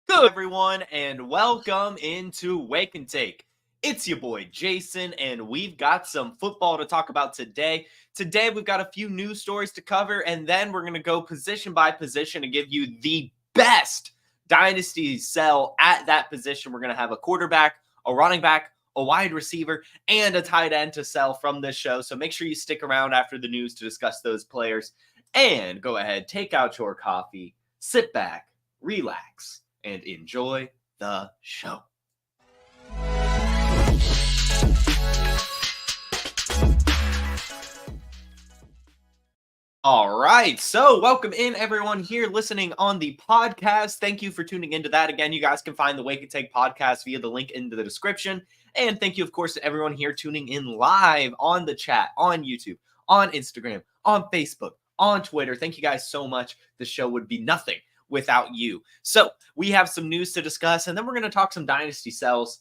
Good everyone, and welcome into Wake and Take. It's your boy Jason, and we've got some football to talk about today. Today we've got a few news stories to cover, and then we're going to go position by position and give you the best dynasty sell at that position. We're going to have a quarterback, a running back, a wide receiver, and a tight end to sell from this show. So make sure you stick around after the news to discuss those players. And go ahead, take out your coffee, sit back, relax, and enjoy the show. All right, so welcome in everyone here listening on the podcast. Thank you for tuning into that. Again, you guys can find the Wake and Take podcast via the link in the description. And thank you, of course, to everyone here tuning in live on the chat, on YouTube, on Instagram, on Facebook, on Twitter. Thank you guys so much. The show would be nothing without you. So we have some news to discuss, and then we're going to talk some dynasty sells.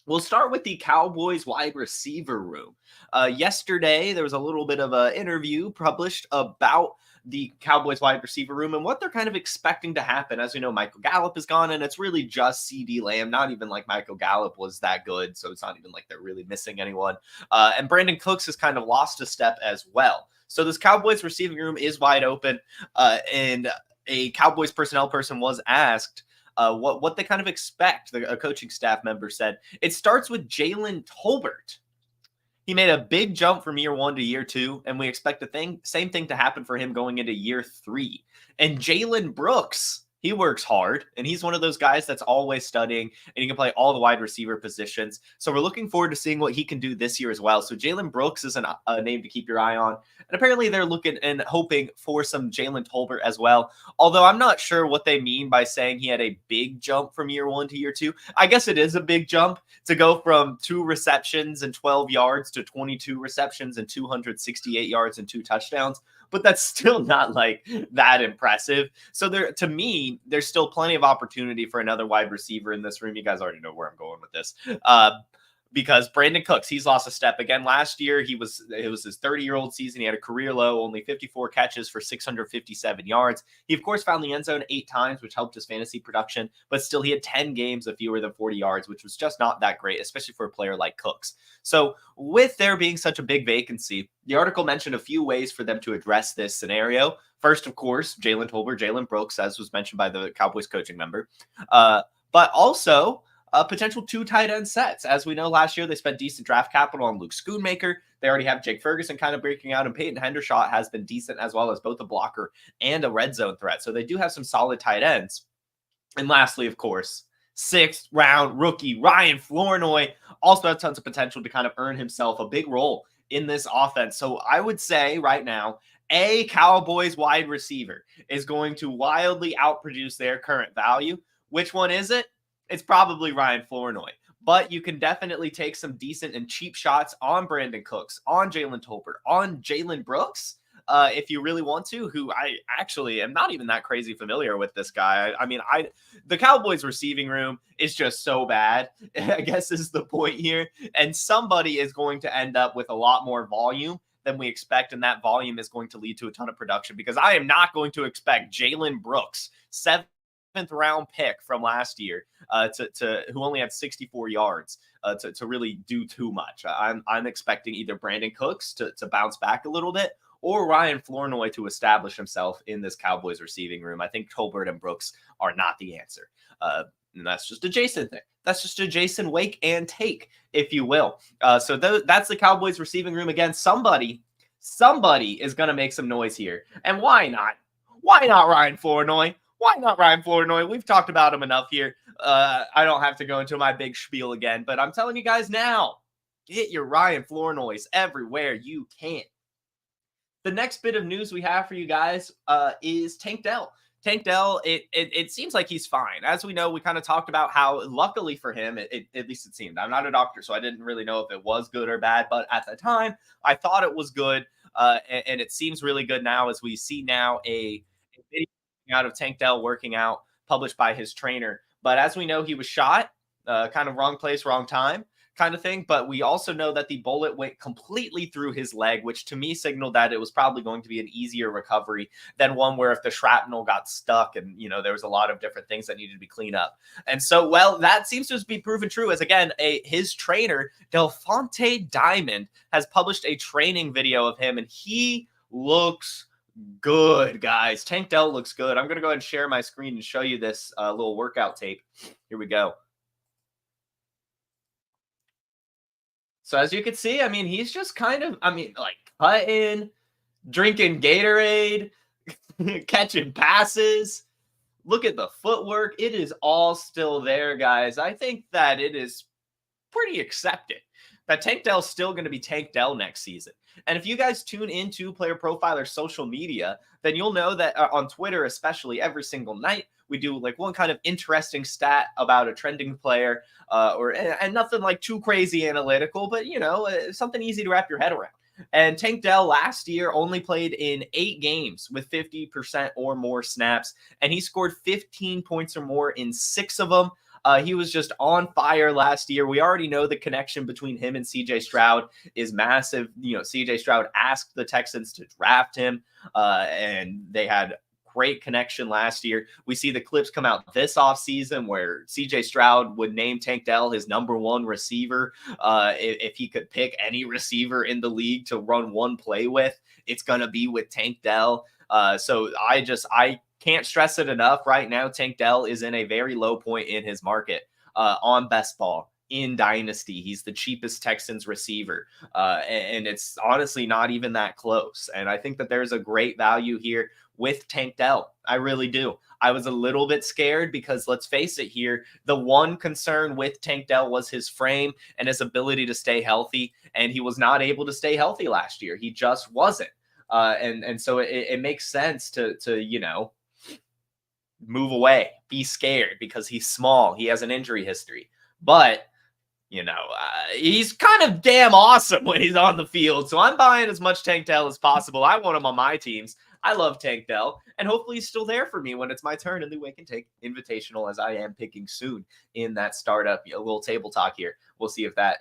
We'll start with the Cowboys wide receiver room. Yesterday, there was a little bit of an interview published about the Cowboys wide receiver room and what they're kind of expecting to happen. As we know, Michael Gallup is gone, and it's really just CeeDee Lamb. Not even like Michael Gallup was that good, so it's not even like they're really missing anyone. And Brandon Cooks has kind of lost a step as well. So this Cowboys receiving room is wide open, and a Cowboys personnel person was asked what they kind of expect. A coaching staff member said, it starts with Jalen Tolbert. He made a big jump from year 1 to year 2, and we expect the same thing to happen for him going into year 3. And Jalen Brooks, he works hard, and he's one of those guys that's always studying, and he can play all the wide receiver positions. So we're looking forward to seeing what he can do this year as well. So Jalen Brooks is a name to keep your eye on. And apparently they're looking and hoping for some Jalen Tolbert as well. Although I'm not sure what they mean by saying he had a big jump from year 1 to year 2. I guess it is a big jump to go from 2 receptions and 12 yards to 22 receptions and 268 yards and 2 touchdowns. But that's still not like that impressive. So to me, there's still plenty of opportunity for another wide receiver in this room. You guys already know where I'm going with this. Because Brandon Cooks, he's lost a step again. Last year, it was his 30-year-old season. He had a career low, only 54 catches for 657 yards. He, of course, found the end zone 8 times, which helped his fantasy production. But still, he had 10 games of fewer than 40 yards, which was just not that great, especially for a player like Cooks. So with there being such a big vacancy, the article mentioned a few ways for them to address this scenario. First, of course, Jalen Tolbert, Jalen Brooks, as was mentioned by the Cowboys coaching member. But also potential 2 tight end sets. As we know, last year they spent decent draft capital on Luke Schoonmaker. They already have Jake Ferguson kind of breaking out, and Peyton Hendershot has been decent as well as both a blocker and a red zone threat. So they do have some solid tight ends. And lastly, of course, 6th round rookie Ryan Flournoy also has tons of potential to kind of earn himself a big role in this offense. So I would say right now, a Cowboys wide receiver is going to wildly outproduce their current value. Which one is it? It's probably Ryan Flournoy, but you can definitely take some decent and cheap shots on Brandon Cooks, on Jalen Tolbert, on Jalen Brooks, if you really want to, who I actually am not even that crazy familiar with this guy. The Cowboys receiving room is just so bad, I guess is the point here. And somebody is going to end up with a lot more volume than we expect, and that volume is going to lead to a ton of production, because I am not going to expect Jalen Brooks, 7th round pick from last year, who only had 64 yards, to really do too much. I'm expecting either Brandon Cooks to bounce back a little bit, or Ryan Flournoy to establish himself in this Cowboys receiving room. I think Tolbert and Brooks are not the answer. And that's just a Jason thing. That's just a Jason wake and take, if you will. So that's the Cowboys receiving room. Again, somebody is going to make some noise here. And why not? Why not Ryan Flournoy? Why not Ryan Flournoy? We've talked about him enough here. I don't have to go into my big spiel again, but I'm telling you guys now, get your Ryan Flournoys everywhere you can. The next bit of news we have for you guys is Tank Dell. Tank Dell, it seems like he's fine. As we know, we kind of talked about how, luckily for him, at least it seemed. I'm not a doctor, so I didn't really know if it was good or bad. But at the time, I thought it was good. And it seems really good now, as we see now a video out of Tank Dell working out, published by his trainer. But as we know, he was shot, kind of wrong place, wrong time. kind of thing. But we also know that the bullet went completely through his leg, which to me signaled that it was probably going to be an easier recovery than one where if the shrapnel got stuck and, there was a lot of different things that needed to be cleaned up. And so, well, that seems to be proven true as, again, his trainer, Delphonte Diamond, has published a training video of him, and he looks good, guys. Tank Dell looks good. I'm going to go ahead and share my screen and show you this little workout tape. Here we go. So as you can see, I mean, he's just kind of, like cutting, drinking Gatorade, catching passes. Look at the footwork. It is all still there, guys. I think that it is pretty accepted that Tank Dell's still going to be Tank Dell next season. And if you guys tune into Player Profiler social media, then you'll know that on Twitter, especially, every single night, we do like one kind of interesting stat about a trending player, and nothing like too crazy analytical, but something easy to wrap your head around. And Tank Dell last year only played in 8 games with 50% or more snaps, and he scored 15 points or more in 6 of them. He was just on fire last year. We already know the connection between him and CJ Stroud is massive. CJ Stroud asked the Texans to draft him, and they had great connection last year. We see the clips come out this offseason where CJ Stroud would name Tank Dell his #1 receiver. If he could pick any receiver in the league to run one play with, it's going to be with Tank Dell. So I can't stress it enough. Right now, Tank Dell is in a very low point in his market on best ball. In Dynasty, he's the cheapest Texans receiver, and it's honestly not even that close. And I think that there's a great value here with Tank Dell. I really do. I was a little bit scared because, let's face it here, the one concern with Tank Dell was his frame and his ability to stay healthy, and he was not able to stay healthy last year. He just wasn't. And so it makes sense to move away, be scared because he's small. He has an injury history. But he's kind of damn awesome when he's on the field. So I'm buying as much Tank Dell as possible. I want him on my teams. I love Tank Dell, and hopefully he's still there for me when it's my turn in the Wake and Take Invitational, as I am picking soon in that startup. A little table talk here. We'll see if that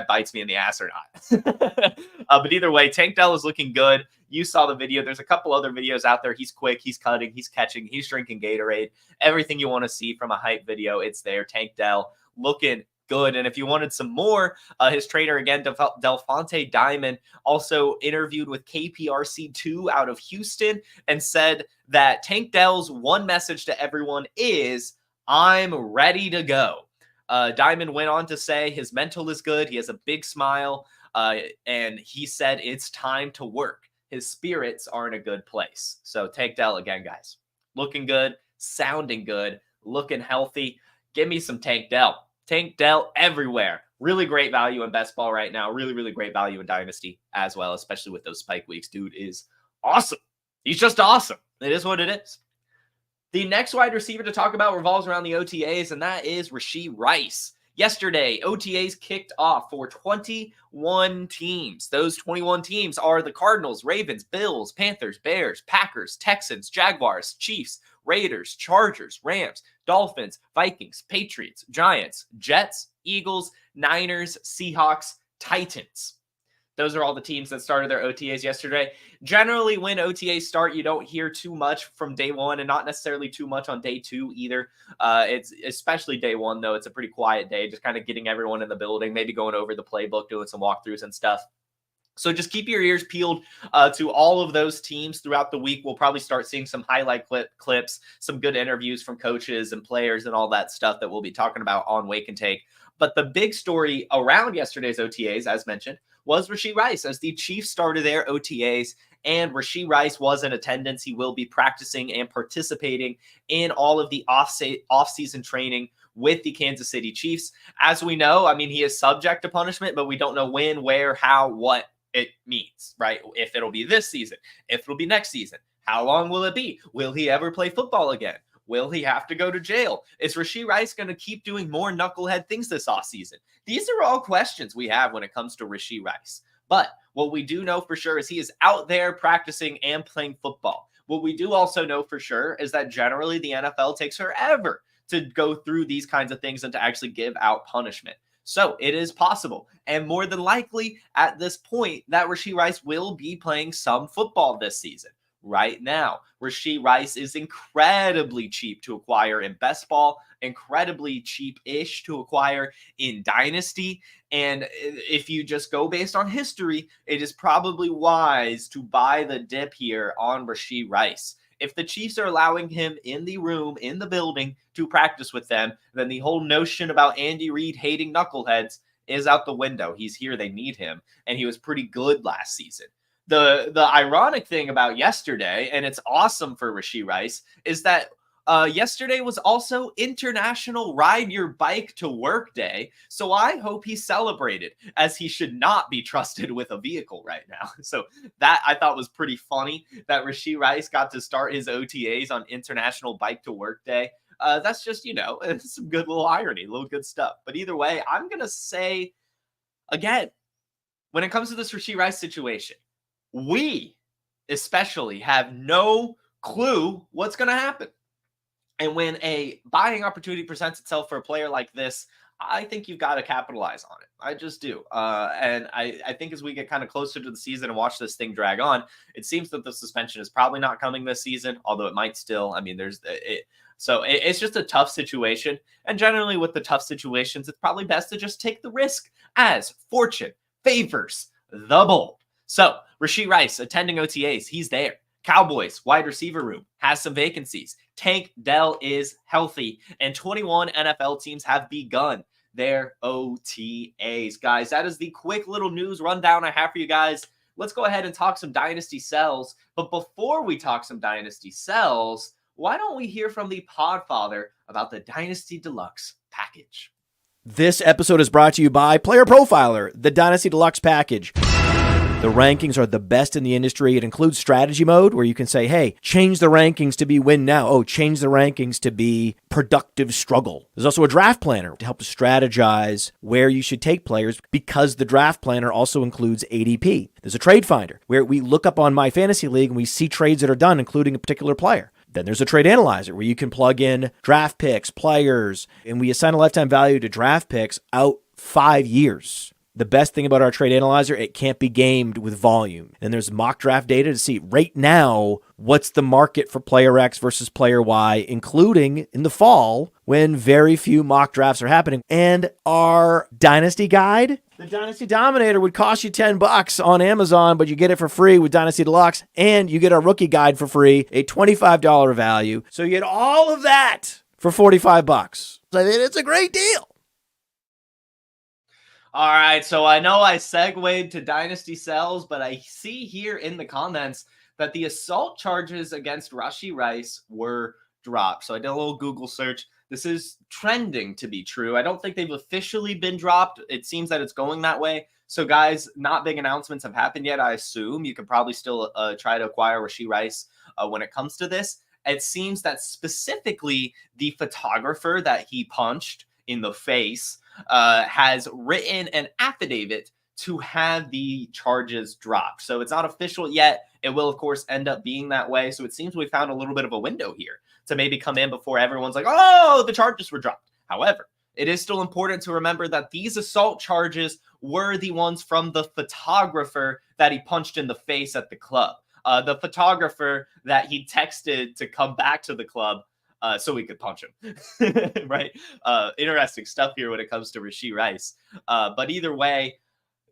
bites me in the ass or not. But either way, Tank Dell is looking good. You saw the video. There's a couple other videos out there. He's quick. He's cutting. He's catching. He's drinking Gatorade. Everything you want to see from a hype video, it's there. Tank Dell looking good. And if you wanted some more, his trainer, again, Delphonte Diamond, also interviewed with KPRC2 out of Houston and said that Tank Dell's one message to everyone is, I'm ready to go. Diamond went on to say his mental is good. He has a big smile. And he said it's time to work. His spirits are in a good place. So Tank Dell again, guys, looking good, sounding good, looking healthy. Give me some Tank Dell. Tank Dell everywhere. Really great value in best ball right now. Really, really great value in Dynasty as well, especially with those spike weeks. Dude is awesome. He's just awesome. It is what it is. The next wide receiver to talk about revolves around the OTAs, and that is Rashee Rice. Yesterday, OTAs kicked off for 21 teams. Those 21 teams are the Cardinals, Ravens, Bills, Panthers, Bears, Packers, Texans, Jaguars, Chiefs, Raiders, Chargers, Rams, Dolphins, Vikings, Patriots, Giants, Jets, Eagles, Niners, Seahawks, Titans. Those are all the teams that started their OTAs yesterday. Generally, when OTAs start, you don't hear too much from day one and not necessarily too much on day 2 either. It's especially day 1, though. It's a pretty quiet day, just kind of getting everyone in the building, maybe going over the playbook, doing some walkthroughs and stuff. So just keep your ears peeled to all of those teams throughout the week. We'll probably start seeing some highlight clips, some good interviews from coaches and players and all that stuff that we'll be talking about on Wake and Take. But the big story around yesterday's OTAs, as mentioned, was Rashee Rice, as the Chiefs started their OTAs, and Rashee Rice was in attendance. He will be practicing and participating in all of the off-season training with the Kansas City Chiefs. As we know, I mean, he is subject to punishment, but we don't know when, where, how, what it means, right? If it'll be this season, if it'll be next season, how long will it be? Will he ever play football again? Will he have to go to jail? Is Rashee Rice going to keep doing more knucklehead things this offseason? These are all questions we have when it comes to Rashee Rice. But what we do know for sure is he is out there practicing and playing football. What we do also know for sure is that generally the NFL takes forever to go through these kinds of things and to actually give out punishment. So it is possible, and more than likely at this point, that Rashee Rice will be playing some football this season. Right now, Rashee Rice is incredibly cheap to acquire in best ball, incredibly cheap-ish to acquire in Dynasty. And if you just go based on history, it is probably wise to buy the dip here on Rashee Rice. If the Chiefs are allowing him in the room, in the building, to practice with them, then the whole notion about Andy Reid hating knuckleheads is out the window. He's here, they need him, and he was pretty good last season. The ironic thing about yesterday, and it's awesome for Rashee Rice, is that yesterday was also International Ride Your Bike to Work Day, so I hope he celebrated, as he should not be trusted with a vehicle right now. So that I thought was pretty funny, that Rashee Rice got to start his OTAs on International Bike to Work Day. That's just, some good little irony, a little good stuff. But either way, I'm going to say, again, when it comes to this Rashee Rice situation, we especially have no clue what's going to happen. And when a buying opportunity presents itself for a player like this, I think you've got to capitalize on it. I just do. And I think as we get kind of closer to the season and watch this thing drag on, it seems that the suspension is probably not coming this season, although it might still. I mean, it's just a tough situation. And generally with the tough situations, it's probably best to just take the risk as fortune favors the bold. So Rashee Rice attending OTAs, he's there. Cowboys wide receiver room has some vacancies. Tank Dell is healthy, and 21 NFL teams have begun their OTAs. Guys, that is the quick little news rundown I have for you guys. Let's go ahead and talk some Dynasty Sells. But before we talk some Dynasty Sells, why don't we hear from the Podfather about the Dynasty Deluxe package? This episode is brought to you by PlayerProfiler, the Dynasty Deluxe package. The rankings are the best in the industry. It includes strategy mode where you can say, hey, change the rankings to be win now. Oh, change the rankings to be productive struggle. There's also a draft planner to help strategize where you should take players because the draft planner also includes ADP. There's a trade finder where we look up on My Fantasy League and we see trades that are done, including a particular player. Then there's a trade analyzer where you can plug in draft picks, players, and we assign a lifetime value to draft picks out 5 years. The best thing about our trade analyzer, it can't be gamed with volume. And there's mock draft data to see right now what's the market for player X versus player Y, including in the fall when very few mock drafts are happening. And our Dynasty Guide, the Dynasty Dominator, would cost you $10 on Amazon, but you get it for free with Dynasty Deluxe, and you get our Rookie Guide for free, a $25 value. So you get all of that for $45. So I think it's a great deal. All right, so I know I segued to Dynasty Sells, but I see here in the comments that the assault charges against Rashee Rice were dropped. So I did a little Google search. This is trending to be true. I don't think they've officially been dropped. It seems that it's going that way. So guys, not big announcements have happened yet. I assume you can probably still try to acquire Rashee Rice when it comes to this. It seems that specifically the photographer that he punched in the face has written an affidavit to have the charges dropped. So it's not official yet. It will, of course, end up being that way. So it seems we found a little bit of a window here to maybe come in before everyone's like, oh, the charges were dropped. However, it is still important to remember that these assault charges were the ones from the photographer that he punched in the face at the club. The photographer that he texted to come back to the club so we could punch him, right? Interesting stuff here when it comes to Rashee Rice. But either way,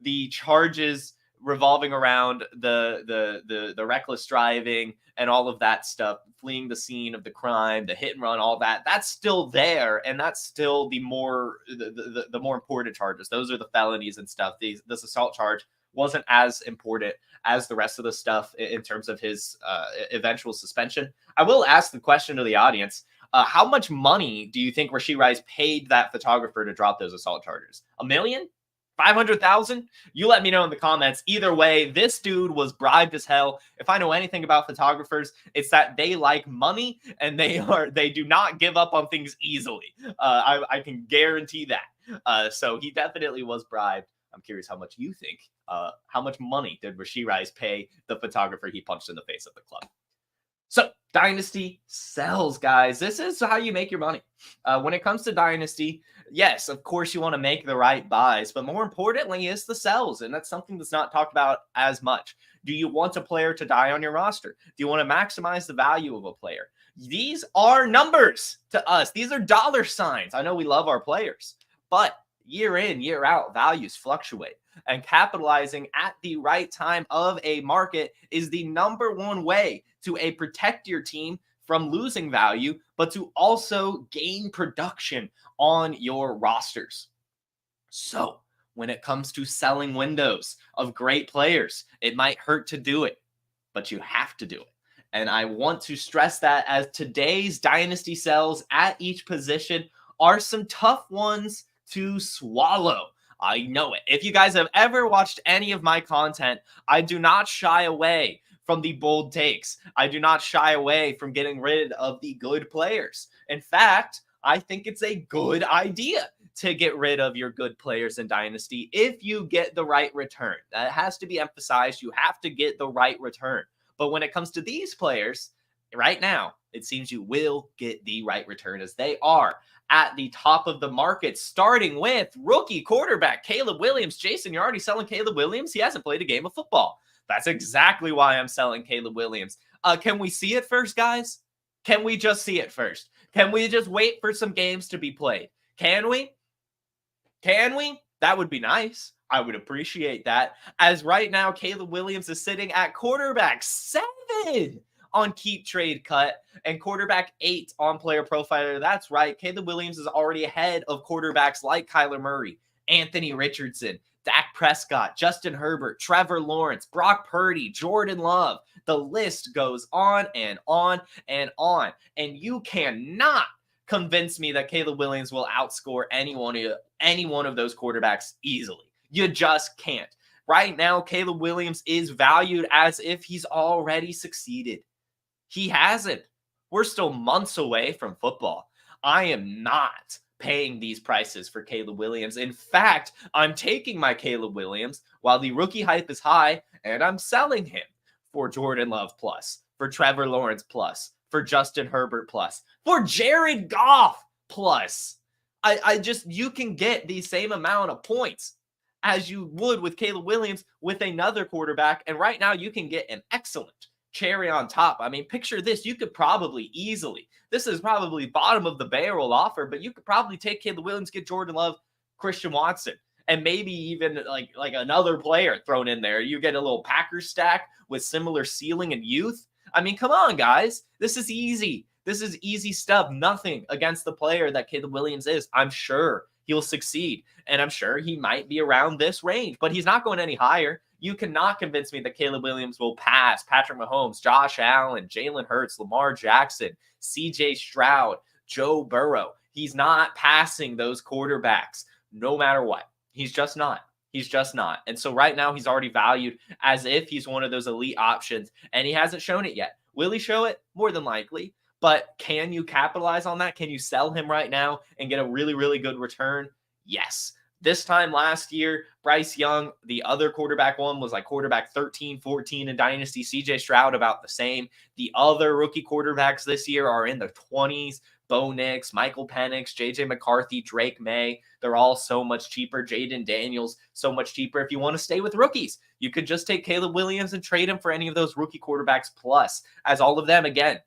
the charges revolving around the reckless driving and all of that stuff, fleeing the scene of the crime, the hit and run, all that, that's still there, and that's still the more important charges. Those are the felonies and stuff. This assault charge wasn't as important as the rest of the stuff in terms of his eventual suspension. I will ask the question to the audience. How much money do you think Rashee Rice paid that photographer to drop those assault charges? $1 million? 500,000? You let me know in the comments. Either way, this dude was bribed as hell. If I know anything about photographers, it's that they like money and they do not give up on things easily. I can guarantee that. So he definitely was bribed. I'm curious how much you think. How much money did Rashee Rice pay the photographer he punched in the face at the club? So Dynasty sells, guys. This is how you make your money. When it comes to Dynasty, yes, of course you want to make the right buys, but more importantly is the sells, and that's something that's not talked about as much. Do you want a player to die on your roster? Do you want to maximize the value of a player? These are numbers to us. These are dollar signs. I know we love our players, but year in, year out, values fluctuate. And capitalizing at the right time of a market is the number one way to protect your team from losing value, but to also gain production on your rosters. So when it comes to selling windows of great players, it might hurt to do it, but you have to do it. And I want to stress that, as today's Dynasty sells at each position are some tough ones to swallow. I know it. If you guys have ever watched any of my content, I do not shy away from the bold takes. I do not shy away from getting rid of the good players. In fact, I think it's a good idea to get rid of your good players in Dynasty if you get the right return. That has to be emphasized. You have to get the right return. But when it comes to these players, right now, it seems you will get the right return, as they are at the top of the market, starting with rookie quarterback Caleb Williams. Jason, you're already selling Caleb Williams? He hasn't played a game of football. That's exactly why I'm selling Caleb Williams. Can we see it first, guys? Can we just see it first? Can we just wait for some games to be played? Can we? Can we? That would be nice. I would appreciate that. As right now, Caleb Williams is sitting at quarterback 7 on Keep Trade Cut and quarterback 8 on Player Profiler. That's right. Caleb Williams is already ahead of quarterbacks like Kyler Murray, Anthony Richardson, Dak Prescott, Justin Herbert, Trevor Lawrence, Brock Purdy, Jordan Love. The list goes on and on and on. And you cannot convince me that Caleb Williams will outscore any one of those quarterbacks easily. You just can't. Right now, Caleb Williams is valued as if he's already succeeded. He hasn't. We're still months away from football. I am not paying these prices for Caleb Williams. In fact, I'm taking my Caleb Williams while the rookie hype is high, and I'm selling him for Jordan Love plus, for Trevor Lawrence plus, for Justin Herbert plus, for Jared Goff plus. You can get the same amount of points as you would with Caleb Williams with another quarterback. And right now you can get an excellent cherry on top. I mean, picture this. You could probably easily, this is probably bottom of the barrel offer, but you could probably take Caleb Williams, get Jordan Love, Christian Watson, and maybe even like another player thrown in there. You get a little Packers stack with similar ceiling and youth. I mean, come on, guys. This is easy. This is easy stuff. Nothing against the player that Caleb Williams is. I'm sure he'll succeed, and I'm sure he might be around this range, but he's not going any higher. You cannot convince me that Caleb Williams will pass Patrick Mahomes, Josh Allen, Jalen Hurts, Lamar Jackson, CJ Stroud, Joe Burrow. He's not passing those quarterbacks no matter what. He's just not. He's just not. And so right now he's already valued as if he's one of those elite options, and he hasn't shown it yet. Will he show it? More than likely. But can you capitalize on that? Can you sell him right now and get a really, really good return? Yes. This time last year, Bryce Young, the other quarterback one, was like quarterback 13, 14 in Dynasty. CJ Stroud about the same. The other rookie quarterbacks this year are in the 20s. Bo Nix, Michael Penix, JJ McCarthy, Drake May. They're all so much cheaper. Jaden Daniels, so much cheaper. If you want to stay with rookies, you could just take Caleb Williams and trade him for any of those rookie quarterbacks plus, as all of them, again,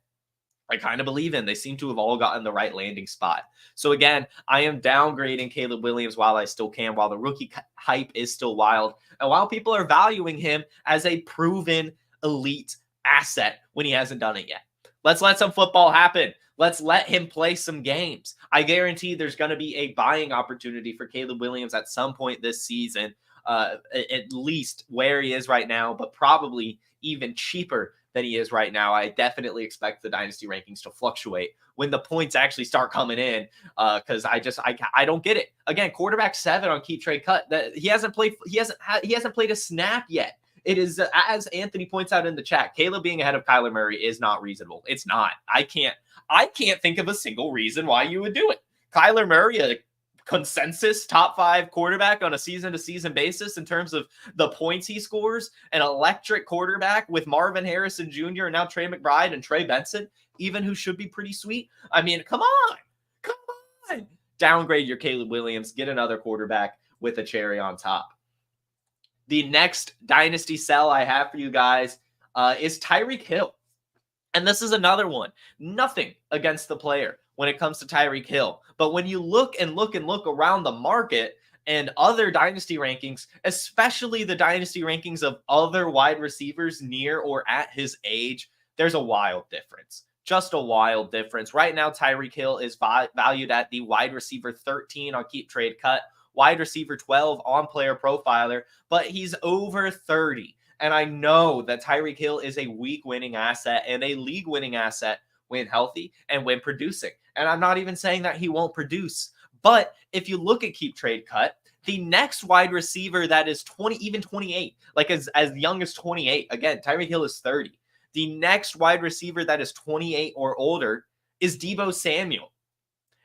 I kind of believe in. They seem to have all gotten the right landing spot. So again, I am downgrading Caleb Williams while I still can, while the rookie hype is still wild, and while people are valuing him as a proven elite asset when he hasn't done it yet. Let's let some football happen. Let's let him play some games. I guarantee there's going to be a buying opportunity for Caleb Williams at some point this season, at least where he is right now, but probably even cheaper than he is right now. I definitely expect the dynasty rankings to fluctuate when the points actually start coming in, because I don't get it. Again, quarterback 7 on Keep Trade Cut. That he hasn't played a snap yet. It is, as Anthony points out in the chat, Caleb being ahead of Kyler Murray is not reasonable. It's not. I can't think of a single reason why you would do it. Kyler Murray, a consensus top 5 quarterback on a season-to-season basis in terms of the points he scores, an electric quarterback with Marvin Harrison Jr. and now Trey McBride and Trey Benson, even who should be pretty sweet. I mean, come on. Downgrade your Caleb Williams, get another quarterback with a cherry on top. The next dynasty sell I have for you guys is Tyreek Hill. And this is another one. Nothing against the player when it comes to Tyreek Hill. But when you look around the market and other dynasty rankings, especially the dynasty rankings of other wide receivers near or at his age, there's a wild difference. Just a wild difference. Right now, Tyreek Hill is valued at the wide receiver 13 on Keep Trade Cut, wide receiver 12 on Player Profiler, but he's over 30. And I know that Tyreek Hill is a week-winning asset and a league-winning asset when healthy and when producing. And I'm not even saying that he won't produce. But if you look at Keep Trade Cut, the next wide receiver that is 20, even 28, like as young as 28, again, Tyreek Hill is 30. The next wide receiver that is 28 or older is Deebo Samuel.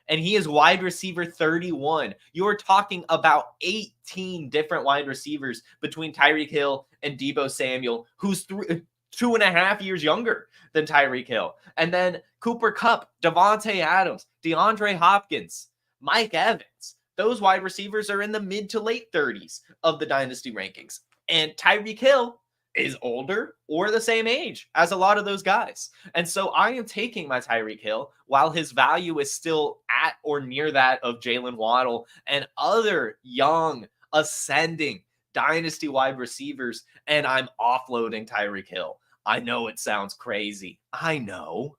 And he is wide receiver 31. You're talking about 18 different wide receivers between Tyreek Hill and Deebo Samuel, who's 2.5 years younger than Tyreek Hill. And then Cooper Kupp, Devontae Adams, DeAndre Hopkins, Mike Evans. Those wide receivers are in the mid to late 30s of the dynasty rankings. And Tyreek Hill is older or the same age as a lot of those guys. And so I am taking my Tyreek Hill while his value is still at or near that of Jalen Waddle and other young, ascending dynasty wide receivers, and I'm offloading Tyreek Hill. I know it sounds crazy. I know.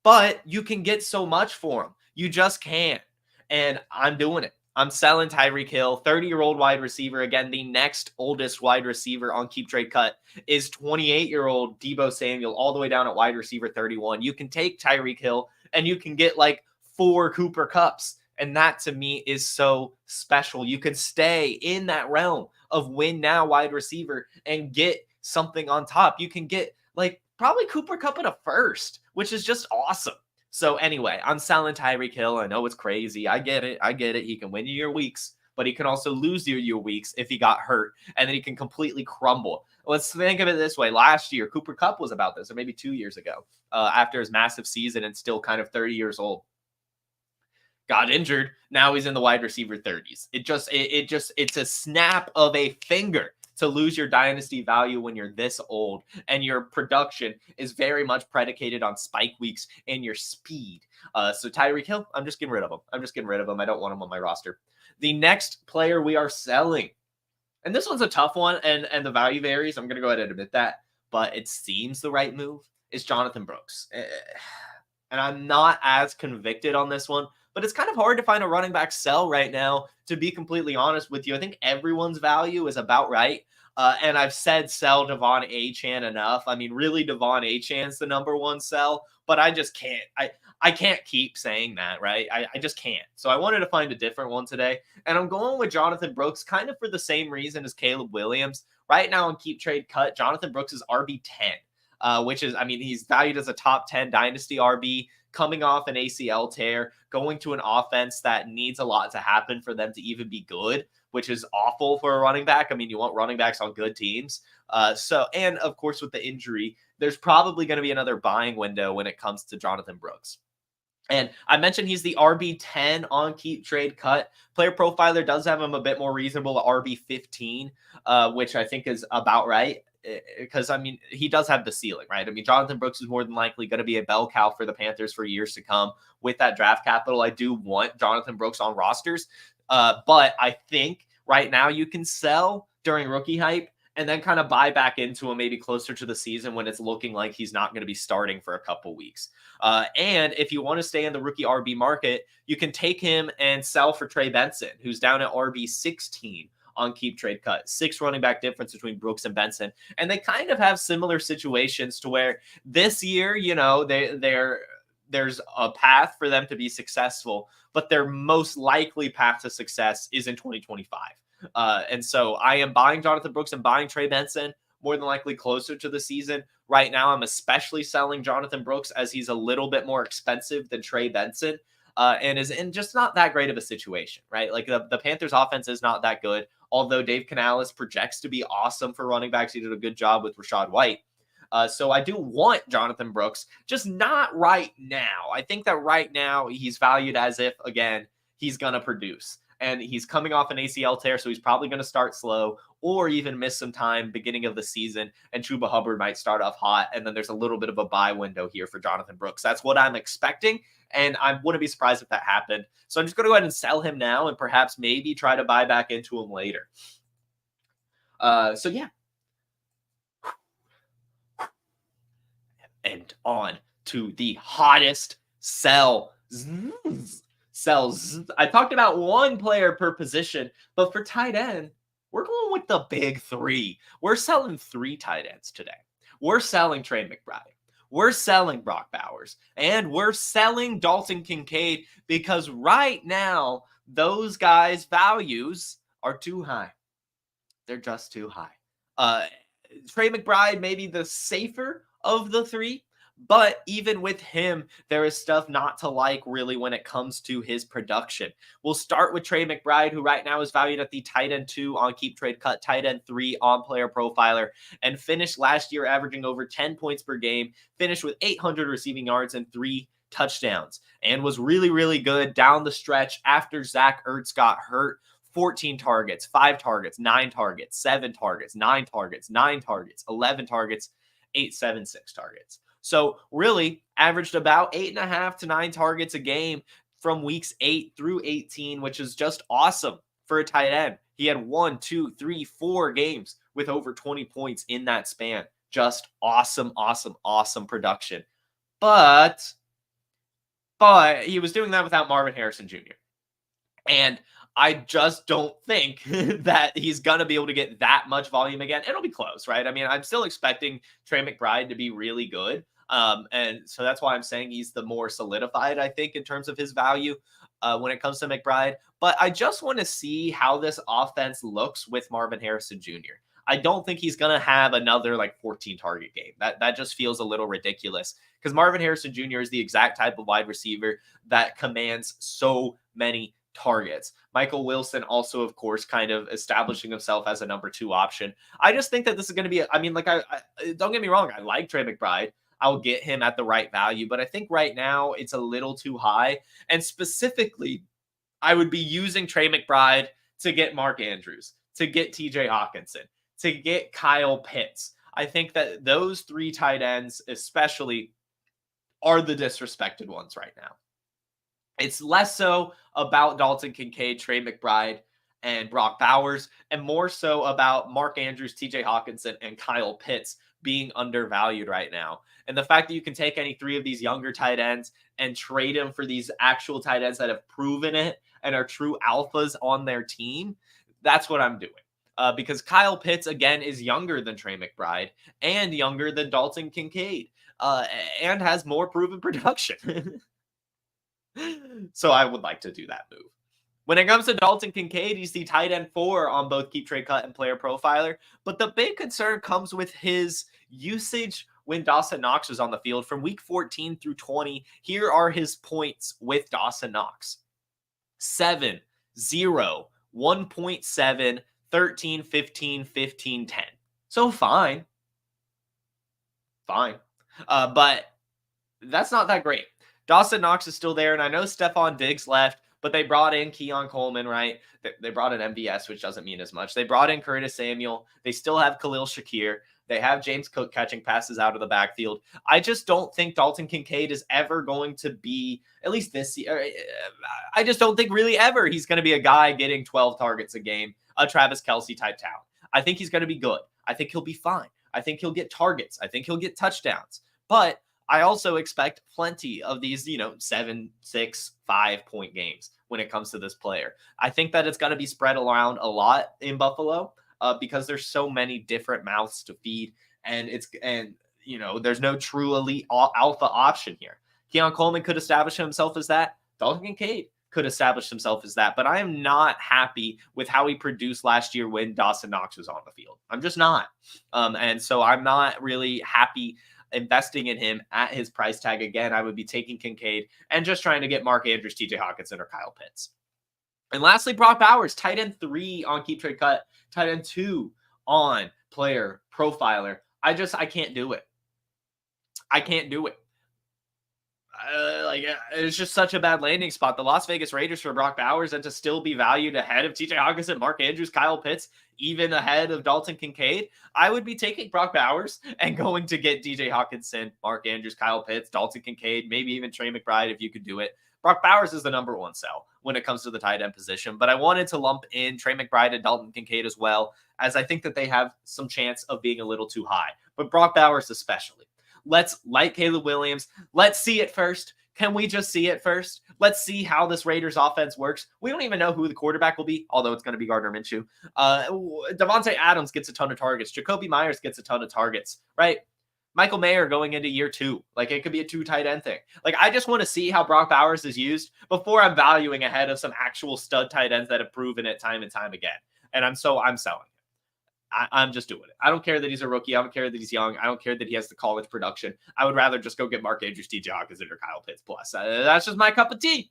But you can get so much for him. You just can't. And I'm doing it. I'm selling Tyreek Hill, 30-year-old wide receiver. Again, the next oldest wide receiver on Keep Trade Cut is 28-year-old Deebo Samuel, all the way down at wide receiver 31. You can take Tyreek Hill, and you can get like 4 Cooper Kupps. And that, to me, is so special. You can stay in that realm of win now wide receiver and get something on top. You can get like probably Cooper Kupp at a first, which is just awesome. So anyway, I'm selling Tyreek Hill. I know it's crazy. I get it. He can win you your weeks, but he can also lose you your weeks if he got hurt, and then he can completely crumble. Let's think of it this way. Last year, Cooper Kupp was about this, or maybe 2 years ago, after his massive season and still kind of 30 years old. Got injured. Now he's in the wide receiver 30s. It's a snap of a finger to lose your dynasty value when you're this old, and your production is very much predicated on spike weeks and your speed. So Tyreek Hill, I'm just getting rid of him. I don't want him on my roster. The next player we are selling, and this one's a tough one, and the value varies. I'm going to go ahead and admit that, but it seems the right move, is Jonathan Brooks. And I'm not as convicted on this one, but it's kind of hard to find a running back sell right now, to be completely honest with you. I think everyone's value is about right. And I've said sell Devon Achane enough. I mean, really, Devon Achane's the number one sell, but I just can't. I can't keep saying that, right? I just can't. So I wanted to find a different one today. And I'm going with Jonathan Brooks kind of for the same reason as Caleb Williams. Right now on Keep Trade Cut, Jonathan Brooks is RB10, which is, I mean, he's valued as a top 10 dynasty RB, coming off an ACL tear, going to an offense that needs a lot to happen for them to even be good, which is awful for a running back. I mean, you want running backs on good teams. And of course, with the injury, there's probably going to be another buying window when it comes to Jonathan Brooks. And I mentioned he's the RB10 on Keep Trade Cut. Player Profiler does have him a bit more reasonable at RB15, which I think is about right. Because, I mean, he does have the ceiling, right? I mean, Jonathan Brooks is more than likely going to be a bell cow for the Panthers for years to come. With that draft capital, I do want Jonathan Brooks on rosters. But I think right now you can sell during rookie hype and then kind of buy back into him maybe closer to the season when it's looking like he's not going to be starting for a couple weeks. And if you want to stay in the rookie RB market, you can take him and sell for Trey Benson, who's down at RB16 on Keep Trade Cut. 6 running back difference between Brooks and Benson. And they kind of have similar situations to where this year, you know, there's a path for them to be successful, but their most likely path to success is in 2025. And so I am buying Jonathan Brooks and buying Trey Benson more than likely closer to the season. Right now, I'm especially selling Jonathan Brooks as he's a little bit more expensive than Trey Benson. and is in just not that great of a situation, right? Like the Panthers offense is not that good, although Dave Canales projects to be awesome for running backs. He did a good job with Rachaad White. So I do want Jonathan Brooks, just not right now. I think that right now he's valued as if, again, he's going to produce. And he's coming off an ACL tear, so he's probably going to start slow or even miss some time beginning of the season. And Chuba Hubbard might start off hot. And then there's a little bit of a buy window here for Jonathan Brooks. That's what I'm expecting. And I wouldn't be surprised if that happened. So I'm just going to go ahead and sell him now and perhaps maybe try to buy back into him later. So yeah. And on to the hottest sells. I talked about one player per position, but for tight end, we're going with the big three. We're selling 3 tight ends today. We're selling Trey McBride. We're selling Brock Bowers. And we're selling Dalton Kincaid because right now, those guys' values are too high. They're just too high. Trey McBride may be the safer of the 3, but even with him, there is stuff not to like really when it comes to his production. We'll start with Trey McBride, who right now is valued at the tight end 2 on Keep Trade Cut, tight end 3 on Player Profiler, and finished last year averaging over 10 points per game, finished with 800 receiving yards and 3 touchdowns, and was really, really good down the stretch after Zach Ertz got hurt. 14 targets, 5 targets, 9 targets, 7 targets, 9 targets, 9 targets, 11 targets, 876 targets. So really averaged about 8.5 to 9 targets a game from weeks 8 through 18, which is just awesome for a tight end. He had 1, 2, 3, 4 games with over 20 points in that span. Just awesome, awesome, awesome production. But he was doing that without Marvin Harrison Jr. And I just don't think that he's going to be able to get that much volume again. It'll be close, right? I mean, I'm still expecting Trey McBride to be really good. And so that's why I'm saying he's the more solidified, I think, in terms of his value when it comes to McBride. But I just want to see how this offense looks with Marvin Harrison Jr. I don't think he's going to have another 14 target game. That just feels a little ridiculous because Marvin Harrison Jr. is the exact type of wide receiver that commands so many targets. Michael Wilson also, of course, kind of establishing himself as a number 2 option. I just think that this is going to be, I don't get me wrong. I like Trey McBride. I'll get him at the right value, but I think right now it's a little too high. And specifically, I would be using Trey McBride to get Mark Andrews, to get TJ Hawkinson, to get Kyle Pitts. I think that those 3 tight ends especially are the disrespected ones right now. It's less so about Dalton Kincaid, Trey McBride, and Brock Bowers, and more so about Mark Andrews, TJ Hawkinson, and Kyle Pitts being undervalued right now. And the fact that you can take any 3 of these younger tight ends and trade them for these actual tight ends that have proven it and are true alphas on their team, that's what I'm doing. Because Kyle Pitts, again, is younger than Trey McBride and younger than Dalton Kincaid and has more proven production. So I would like to do that move. When it comes to Dalton Kincaid, he's the tight end 4 on both Keep Trade Cut and Player Profiler. But the big concern comes with his usage when Dawson Knox was on the field from week 14 through 20. Here are his points with Dawson Knox: 7, 0, 1.7, 13, 15, 15, 10. So fine. But that's not that great. Dawson Knox is still there, and I know Stephon Diggs left, but they brought in Keon Coleman, right? They brought in MVS, which doesn't mean as much. They brought in Curtis Samuel. They still have Khalil Shakir. They have James Cook catching passes out of the backfield. I just don't think Dalton Kincaid is ever going to be, at least this year, I just don't think really ever he's going to be a guy getting 12 targets a game, a Travis Kelce type talent. I think he's going to be good. I think he'll be fine. I think he'll get targets. I think he'll get touchdowns. But I also expect plenty of these, 7, 6, 5-point games when it comes to this player. I think that it's going to be spread around a lot in Buffalo because there's so many different mouths to feed, and there's no true elite alpha option here. Keon Coleman could establish himself as that. Dalton Kincaid could establish himself as that, but I am not happy with how he produced last year when Dawson Knox was on the field. I'm just not. And so I'm not really happy investing in him at his price tag, again, I would be taking Kincaid and just trying to get Mark Andrews, TJ Hawkinson, or Kyle Pitts. And lastly, Brock Bowers, tight end 3 on Keep Trade Cut, tight end 2 on Player Profiler. I can't do it. I can't do it. It's just such a bad landing spot. The Las Vegas Raiders for Brock Bowers, and to still be valued ahead of TJ Hawkinson, Mark Andrews, Kyle Pitts, even ahead of Dalton Kincaid, I would be taking Brock Bowers and going to get DJ Hawkinson, Mark Andrews, Kyle Pitts, Dalton Kincaid, maybe even Trey McBride if you could do it. Brock Bowers is the number 1 sell when it comes to the tight end position, but I wanted to lump in Trey McBride and Dalton Kincaid as well, as I think that they have some chance of being a little too high, but Brock Bowers especially. Let's, like Caleb Williams, let's see it first. Can we just see it first? Let's see how this Raiders offense works. We don't even know who the quarterback will be, although it's going to be Gardner Minshew. Devontae Adams gets a ton of targets. Jacoby Myers gets a ton of targets, right? Michael Mayer going into year 2. Like, it could be a 2 tight end thing. Like, I just want to see how Brock Bowers is used before I'm valuing ahead of some actual stud tight ends that have proven it time and time again. And I'm selling. I'm just doing it. I don't care that he's a rookie. I don't care that he's young. I don't care that he has the college production. I would rather just go get Mark Andrews, TJ Hawkinson, or Kyle Pitts plus. That's just my cup of tea.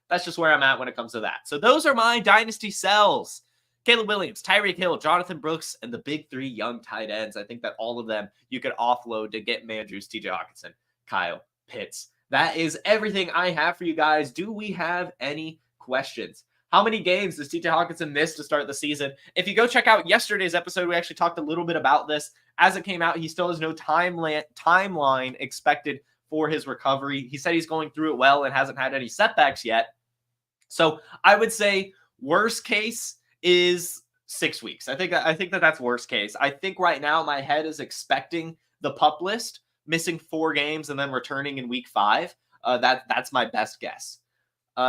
That's just where I'm at when it comes to that. So those are my dynasty sells. Caleb Williams, Tyreek Hill, Jonathan Brooks, and the big 3 young tight ends. I think that all of them you could offload to get Andrews, TJ Hawkinson, Kyle Pitts. That is everything I have for you guys. Do we have any questions? How many games does TJ Hawkinson miss to start the season? If you go check out yesterday's episode, we actually talked a little bit about this. As it came out, he still has no timeline expected for his recovery. He said he's going through it well and hasn't had any setbacks yet. So I would say worst case is 6 weeks. I think that that's worst case. I think right now my head is expecting the PUP list, missing 4 games and then returning in week 5. That's my best guess.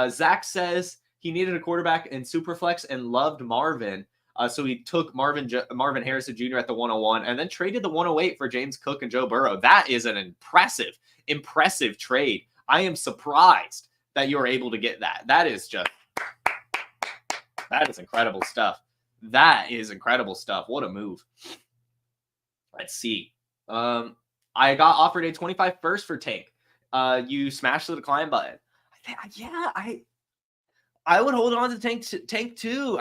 Zach says he needed a quarterback in Superflex and loved Marvin. So he took Marvin Harrison Jr. at the 101 and then traded the 108 for James Cook and Joe Burrow. That is an impressive trade. I am surprised that you're able to get that. That is incredible stuff. That is incredible stuff. What a move. Let's see. I got offered a 25 first for Tank. You smashed the decline button. I would hold on to Tank too.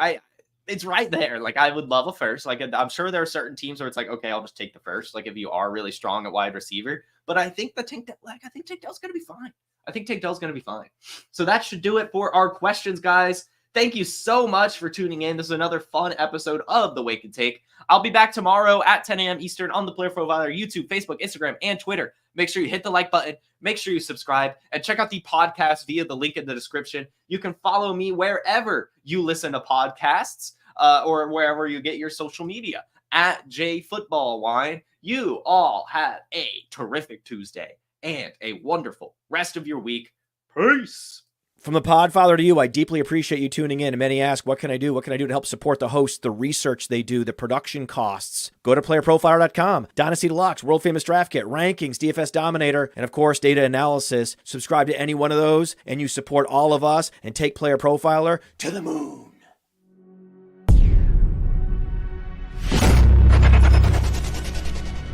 It's right there. Like, I would love a first. Like, I'm sure there are certain teams where it's like, okay, I'll just take the first. Like, if you are really strong at wide receiver, but I think Tank Dell's going to be fine. I think Tank Dell's going to be fine. So that should do it for our questions, guys. Thank you so much for tuning in. This is another fun episode of The Wake and Take. I'll be back tomorrow at 10 a.m. Eastern on the Player Profiler, YouTube, Facebook, Instagram, and Twitter. Make sure you hit the like button. Make sure you subscribe and check out the podcast via the link in the description. You can follow me wherever you listen to podcasts or wherever you get your social media at JFootballWine. You all have a terrific Tuesday and a wonderful rest of your week. Peace. From the Podfather to you, I deeply appreciate you tuning in. And many ask, what can I do? What can I do to help support the hosts, the research they do, the production costs? Go to playerprofiler.com, Dynasty Deluxe, World Famous Draft Kit, Rankings, DFS Dominator, and of course, data analysis. Subscribe to any one of those, and you support all of us and take Player Profiler to the moon.